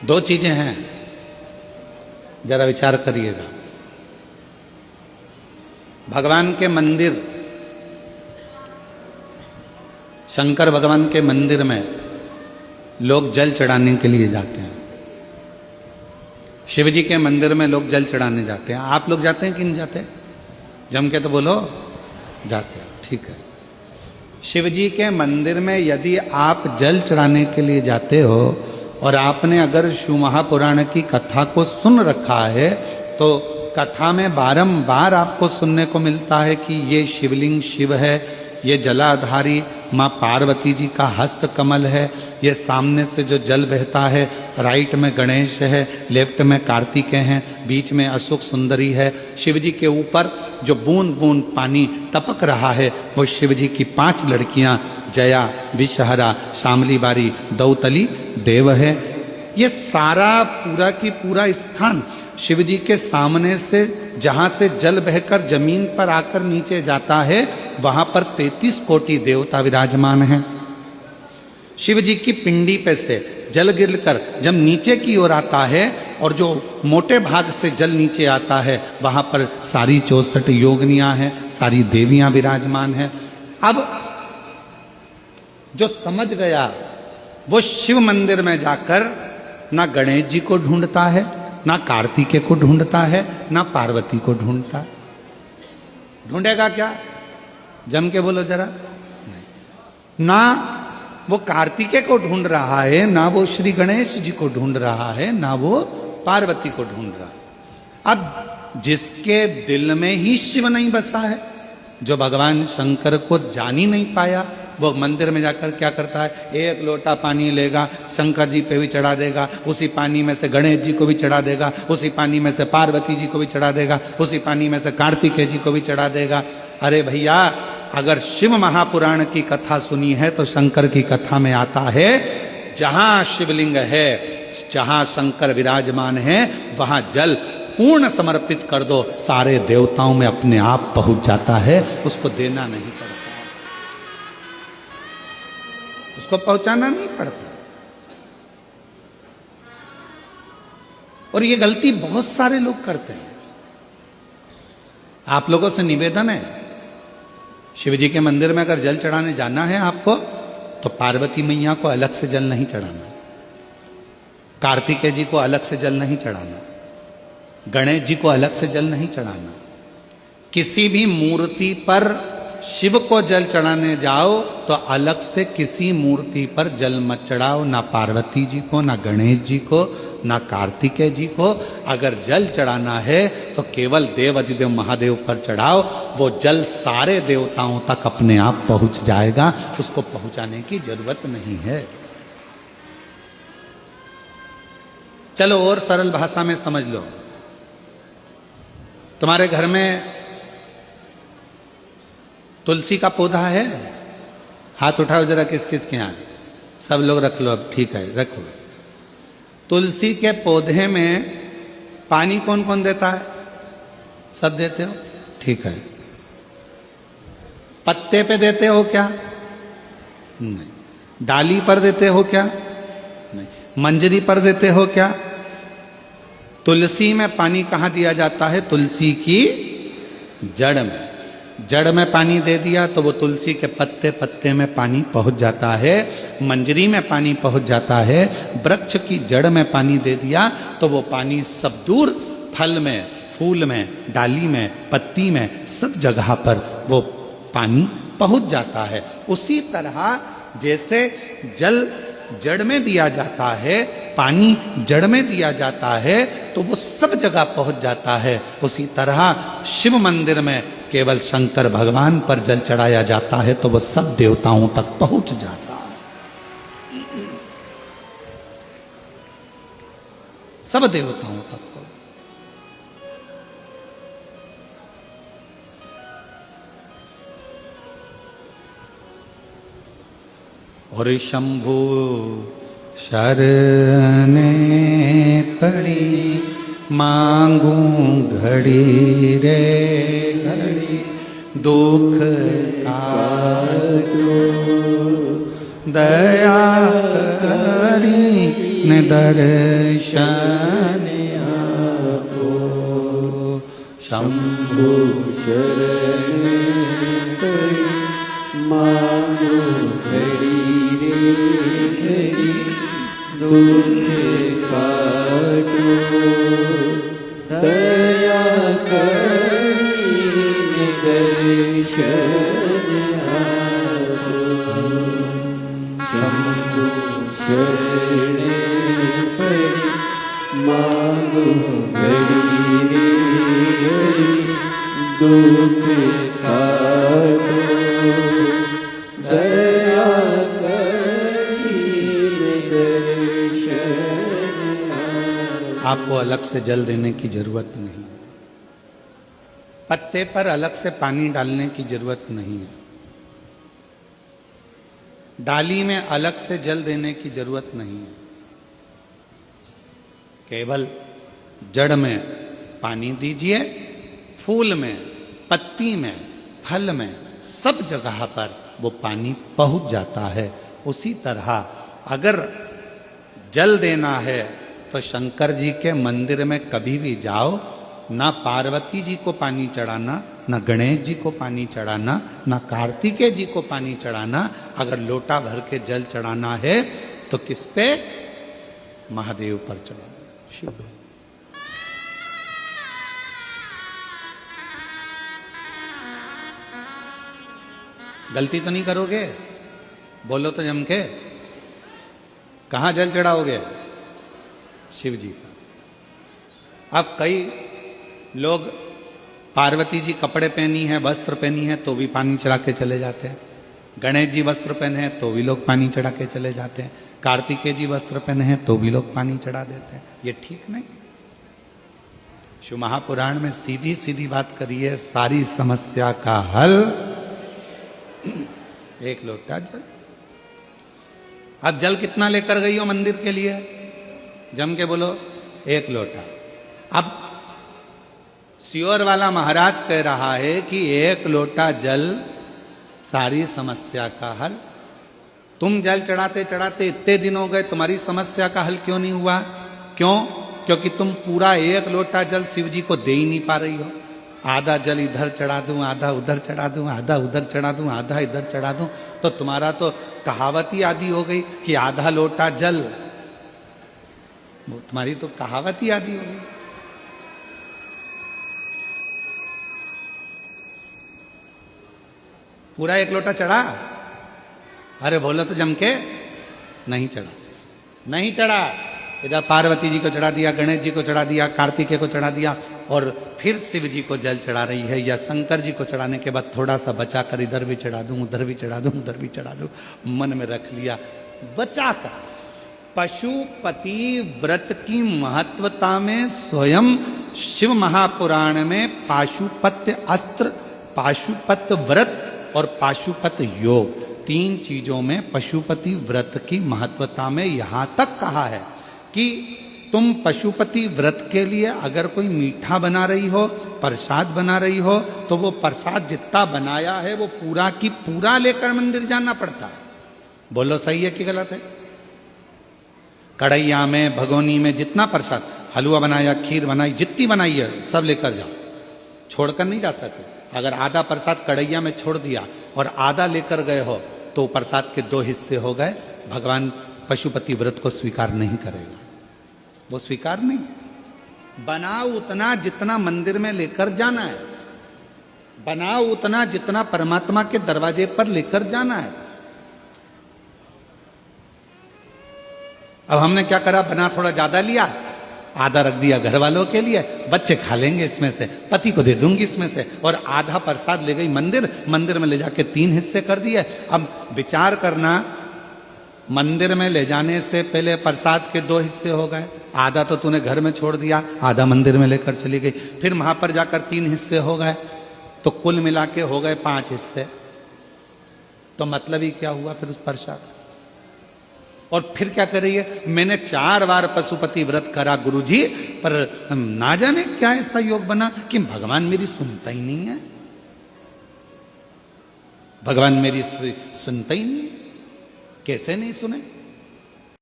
दो चीजें हैं, जरा विचार करिएगा। भगवान के मंदिर, शंकर भगवान के मंदिर में लोग जल चढ़ाने के लिए जाते हैं। शिव जी के मंदिर में लोग जल चढ़ाने जाते हैं। आप लोग जाते हैं कि नहीं जाते? जम के तो बोलो, जाते हैं। ठीक है। शिव जी के मंदिर में यदि आप जल चढ़ाने के लिए जाते हो और आपने अगर शिव महापुराण की कथा को सुन रखा है, तो कथा में बारंबार आपको सुनने को मिलता है कि ये शिवलिंग शिव है, ये जलाधारी माँ पार्वती जी का हस्त कमल है, ये सामने से जो जल बहता है, राइट में गणेश है, लेफ्ट में कार्तिकेय हैं, बीच में अशोक सुंदरी है। शिव जी के ऊपर जो बूंद बूंद पानी टपक रहा है वो शिव जी की 5 लड़कियां जया, विषहरा, शामली बारी, दौतली, देव है। ये सारा पूरा की पूरा स्थान शिव जी के सामने से, जहां से जल बहकर जमीन पर आकर नीचे जाता है, वहां पर 33 कोटि देवता विराजमान हैं। शिव जी की पिंडी पे से जल गिरकर जब नीचे की ओर आता है और जो मोटे भाग से जल नीचे आता है, वहां पर सारी 64 योगिनियां हैं, सारी देवियां विराजमान हैं। अब जो समझ गया वो शिव मंदिर में जाकर ना गणेश जी को ढूंढता है, ना कार्तिकेय को ढूंढता है, ना पार्वती को ढूंढता है। ढूंढेगा क्या? जम के बोलो जरा। नहीं। ना वो कार्तिकेय को ढूंढ रहा है, ना वो श्री गणेश जी को ढूंढ रहा है, ना वो पार्वती को ढूंढ रहा है। अब जिसके दिल में ही शिव नहीं बसा है, जो भगवान शंकर को जान ही नहीं पाया, वो मंदिर में जाकर क्या करता है? एक लोटा पानी लेगा, शंकर जी पे भी चढ़ा देगा, उसी पानी में से गणेश जी को भी चढ़ा देगा, उसी पानी में से पार्वती जी को भी चढ़ा देगा, उसी पानी में से कार्तिकेय जी को भी चढ़ा देगा। अरे भैया, अगर शिव महापुराण की कथा सुनी है तो शंकर की कथा में आता है, जहां शिवलिंग है, जहां शंकर विराजमान है, वहां जल पूर्ण समर्पित कर दो, सारे देवताओं में अपने आप पहुंच जाता है। उसको देना नहीं पड़ता, उसको पहुंचाना नहीं पड़ता। और ये गलती बहुत सारे लोग करते हैं। आप लोगों से निवेदन है, शिव जी के मंदिर में अगर जल चढ़ाने जाना है आपको, तो पार्वती मैया को अलग से जल नहीं चढ़ाना, कार्तिकेय जी को अलग से जल नहीं चढ़ाना, गणेश जी को अलग से जल नहीं चढ़ाना। किसी भी मूर्ति पर शिव को जल चढ़ाने जाओ तो अलग से किसी मूर्ति पर जल मत चढ़ाओ, ना पार्वती जी को, ना गणेश जी को, ना कार्तिकेय जी को। अगर जल चढ़ाना है तो केवल देव अधिदेव महादेव पर चढ़ाओ, वो जल सारे देवताओं तक अपने आप पहुंच जाएगा, उसको पहुंचाने की जरूरत नहीं है। चलो और सरल भाषा में समझ लो। तुम्हारे घर में तुलसी का पौधा है? हाथ उठाओ जरा, किस किस के यहाँ? सब लोग रख लो। अब ठीक है, रखो। तुलसी के पौधे में पानी कौन कौन देता है? सब देते हो? ठीक है। पत्ते पे देते हो क्या? नहीं। डाली पर देते हो क्या? नहीं। मंजरी पर देते हो क्या? तुलसी में पानी कहाँ दिया जाता है? तुलसी की जड़ में। जड़ में पानी दे दिया तो वो तुलसी के पत्ते पत्ते में पानी पहुंच जाता है, मंजरी में पानी पहुंच जाता है, वृक्ष की जड़ में पानी दे दिया तो वो पानी सब दूर फल में, फूल में, डाली में, पत्ती में, सब जगह पर वो पानी पहुंच जाता है। उसी तरह जैसे जल जड़ में दिया जाता है, पानी जड़ में दिया जाता है, तो वो सब जगह पहुंच जाता है। उसी तरह शिव मंदिर में केवल शंकर भगवान पर जल चढ़ाया जाता है तो वो सब देवताओं तक पहुंच जाता है, सब देवताओं तक। और शंभु शरणे पड़ी, मांगू घड़ी रे घड़ी, दुख काटो दया करी दर्शन आपो शंभु शरण करी मानो घड़ी रे घड़ी दुख काटो दया करी दर्शन आपो शंभु शरण करी मानो घड़ी रे घड़ी दुख काटो दया करी दर्शन आपको अलग से जल देने की जरूरत नहीं, पत्ते पर अलग से पानी डालने की जरूरत नहीं है, डाली में अलग से जल देने की जरूरत नहीं है। केवल जड़ में पानी दीजिए, फूल में, पत्ती में, फल में, सब जगह पर वो पानी पहुंच जाता है। उसी तरह अगर जल देना है तो शंकर जी के मंदिर में कभी भी जाओ, ना पार्वती जी को पानी चढ़ाना, ना गणेश जी को पानी चढ़ाना, ना कार्तिकेय जी को पानी चढ़ाना। अगर लोटा भर के जल चढ़ाना है तो किस पे? महादेव पर चढ़ाना, शिव। गलती तो नहीं करोगे? बोलो तो जम के। कहां जल चढ़ाओगे? शिव जी का। अब कई लोग पार्वती जी कपड़े पहनी है, वस्त्र पहनी है, तो भी पानी चढ़ा के चले जाते हैं। गणेश जी वस्त्र पहने हैं तो भी लोग पानी चढ़ा के चले जाते हैं। कार्तिकेय जी वस्त्र पहने हैं तो भी लोग पानी चढ़ा देते हैं। ये ठीक नहीं। शिव महापुराण में सीधी सीधी बात करी है, सारी समस्या का हल एक लोटा जल। अब जल कितना लेकर गई हो मंदिर के लिए? जम के बोलो, एक लोटा। अब सियोर वाला महाराज कह रहा है कि एक लोटा जल सारी समस्या का हल। तुम जल चढ़ाते चढ़ाते इतने दिन हो गए, तुम्हारी समस्या का हल क्यों नहीं हुआ? क्यों? क्योंकि तुम पूरा एक लोटा जल शिव जी को दे ही नहीं पा रही हो। आधा जल इधर चढ़ा दूं, आधा उधर चढ़ा दूं, आधा उधर चढ़ा दूं, आधा इधर चढ़ा दूं, तो तुम्हारा तो कहावत ही आदि हो गई कि आधा लोटा जल। तुम्हारी तो कहावत ही आदि हो गई। पूरा एक लोटा चढ़ा? अरे बोलो तो जम के। नहीं चढ़ा, नहीं चढ़ा। इधर पार्वती जी को चढ़ा दिया, गणेश जी को चढ़ा दिया, कार्तिकेय को चढ़ा दिया, और फिर शिव जी को जल चढ़ा रही है। या शंकर जी को चढ़ाने के बाद थोड़ा सा बचा कर इधर भी चढ़ा दूं, उधर भी चढ़ा दूं, उधर भी चढ़ा दूं, मन में रख लिया बचा कर। पशुपति व्रत की महत्वता में स्वयं शिव महापुराण में पाशुपत्य अस्त्र, पाशुपत व्रत और पाशुपत योग, तीन चीजों में पशुपति व्रत की महत्वता में यहां तक कहा है कि तुम पशुपति व्रत के लिए अगर कोई मीठा बना रही हो, प्रसाद बना रही हो, तो वो प्रसाद जितना बनाया है वो पूरा की पूरा लेकर मंदिर जाना पड़ता है। बोलो सही है कि गलत है? कढ़ैया में, भगोनी में जितना प्रसाद, हलवा बनाया, खीर बनाई, जितनी बनाई है सब लेकर जाओ, छोड़कर नहीं जा सकते। अगर आधा प्रसाद कढ़ैया में छोड़ दिया और आधा लेकर गए हो तो प्रसाद के दो हिस्से हो गए। भगवान पशुपति व्रत को स्वीकार नहीं करेगा, वो स्वीकार नहीं है। बनाओ उतना जितना मंदिर में लेकर जाना है, बनाओ उतना जितना परमात्मा के दरवाजे पर लेकर जाना है। अब हमने क्या करा, बना थोड़ा ज्यादा लिया, आधा रख दिया घर वालों के लिए, बच्चे खा लेंगे इसमें से, पति को दे दूंगी इसमें से, और आधा प्रसाद ले गई मंदिर, मंदिर में ले जाके 3 हिस्से कर दिए। अब विचार करना, मंदिर में ले जाने से पहले प्रसाद के 2 हिस्से हो गए, आधा तो तूने घर में छोड़ दिया, आधा मंदिर में लेकर चली गई, फिर वहां पर जाकर 3 हिस्से हो गए, तो कुल मिला के हो गए 5 हिस्से। तो मतलब ही क्या हुआ फिर उस प्रसाद? और फिर क्या कर रही है, मैंने 4 बार पशुपति व्रत करा गुरुजी, पर ना जाने क्या ऐसा योग बना कि भगवान मेरी सुनता ही नहीं है, भगवान मेरी सुनता ही नहीं है। कैसे नहीं सुने?